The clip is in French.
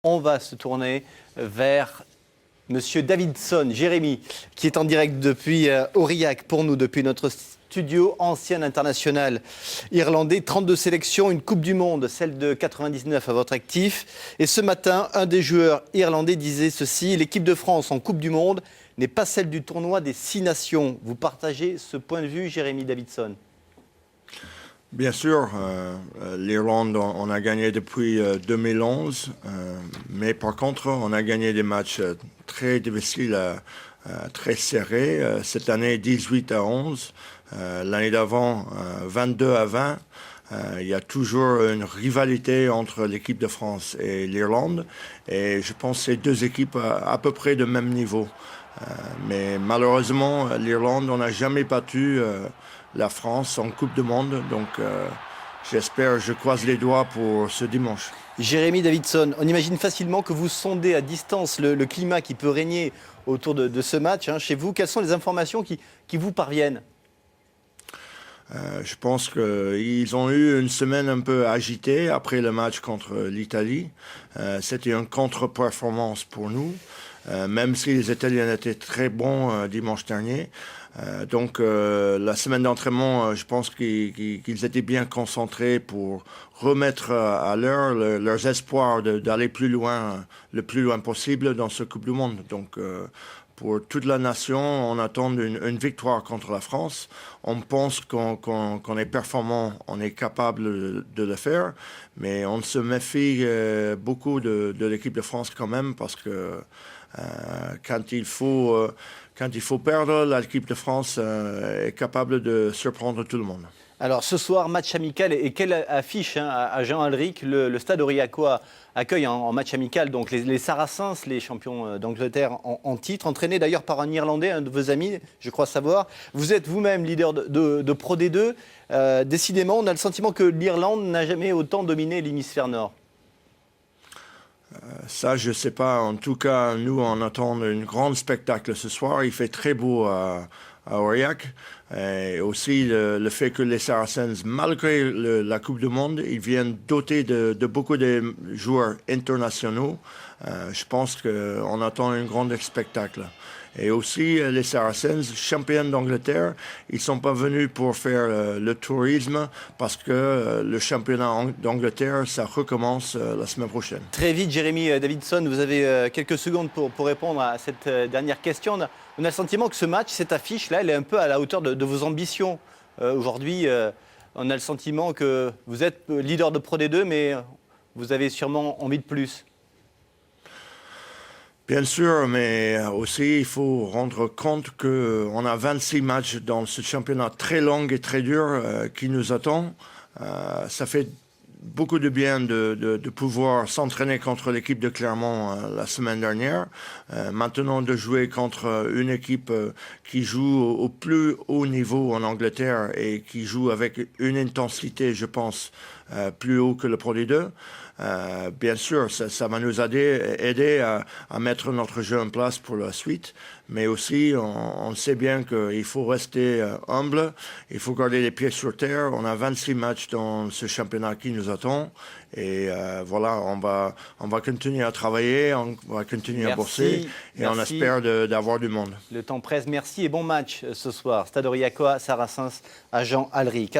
on va se tourner vers Monsieur Davidson, Jérémy, qui est en direct depuis Aurillac pour nous, depuis notre studio, ancien international irlandais, 32 sélections, une Coupe du Monde, celle de 99 à votre actif. Et ce matin, un des joueurs irlandais disait ceci: l'équipe de France en Coupe du Monde n'est pas celle du tournoi des 6 nations. Vous partagez ce point de vue, Jérémy Davidson? Bien sûr, l'Irlande, on a gagné depuis 2011, mais par contre, on a gagné des matchs très difficiles, très serrés. Cette année, 18-11. L'année d'avant, 22-20. Il y a toujours une rivalité entre l'équipe de France et l'Irlande. Et je pense que c'est deux équipes à peu près de même niveau. Mais malheureusement, l'Irlande, on n'a jamais battu la France en Coupe du Monde. Donc j'espère, je croise les doigts pour ce dimanche. Jérémy Davidson, on imagine facilement que vous sondez à distance le climat qui peut régner autour de ce match chez vous. Quelles sont les informations qui vous parviennent? Je pense qu'ils ont eu une semaine un peu agitée après le match contre l'Italie. C'était une contre-performance pour nous, même si les Italiens étaient très bons dimanche dernier. Donc la semaine d'entraînement, je pense qu'ils étaient bien concentrés pour remettre à l'heure leurs espoirs d'aller plus loin, le plus loin possible dans ce Coupe du Monde. Donc pour toute la nation, on attend une victoire contre la France. On pense qu'on est performant, on est capable de le faire, mais on se méfie beaucoup de l'équipe de France quand même, parce que quand il faut perdre, l'équipe de France est capable de surprendre tout le monde. Alors ce soir, match amical, et quelle affiche à Jean-Alric. Le stade aurillacois accueille en match amical donc les Saracens, les champions d'Angleterre en titre, entraînés d'ailleurs par un Irlandais, un de vos amis, je crois savoir. Vous êtes vous-même leader de Pro D2. Décidément, on a le sentiment que l'Irlande n'a jamais autant dominé l'hémisphère nord. Ça, je ne sais pas. En tout cas, nous, on attend un grand spectacle ce soir. Il fait très beau à Aurillac. Et aussi le fait que les Saracens, malgré la Coupe du Monde, ils viennent dotés de beaucoup de joueurs internationaux. Je pense qu'on attend un grand spectacle. Et aussi, les Saracens, champions d'Angleterre, ils ne sont pas venus pour faire le tourisme, parce que le championnat d'Angleterre, ça recommence la semaine prochaine. Très vite, Jérémy Davidson, vous avez quelques secondes pour répondre à cette dernière question. On a le sentiment que ce match, cette affiche-là, elle est un peu à la hauteur de vos ambitions. Aujourd'hui, on a le sentiment que vous êtes leader de Pro D2, mais vous avez sûrement envie de plus. Bien sûr, mais aussi il faut rendre compte qu'on a 26 matchs dans ce championnat très long et très dur qui nous attend. Ça fait beaucoup de bien de pouvoir s'entraîner contre l'équipe de Clermont la semaine dernière. Maintenant, de jouer contre une équipe qui joue au plus haut niveau en Angleterre et qui joue avec une intensité, je pense, plus haut que le Pro D2. Bien sûr, ça va nous aider à mettre notre jeu en place pour la suite, mais aussi on sait bien qu'il faut rester humble, il faut garder les pieds sur terre. On a 26 matchs dans ce championnat qui nous attend, et voilà, on va continuer à travailler, on va continuer à bosser, et on espère d'avoir du monde. Le temps presse, merci et bon match ce soir. Stade Aurillacois, Saracens à Jean-Alric.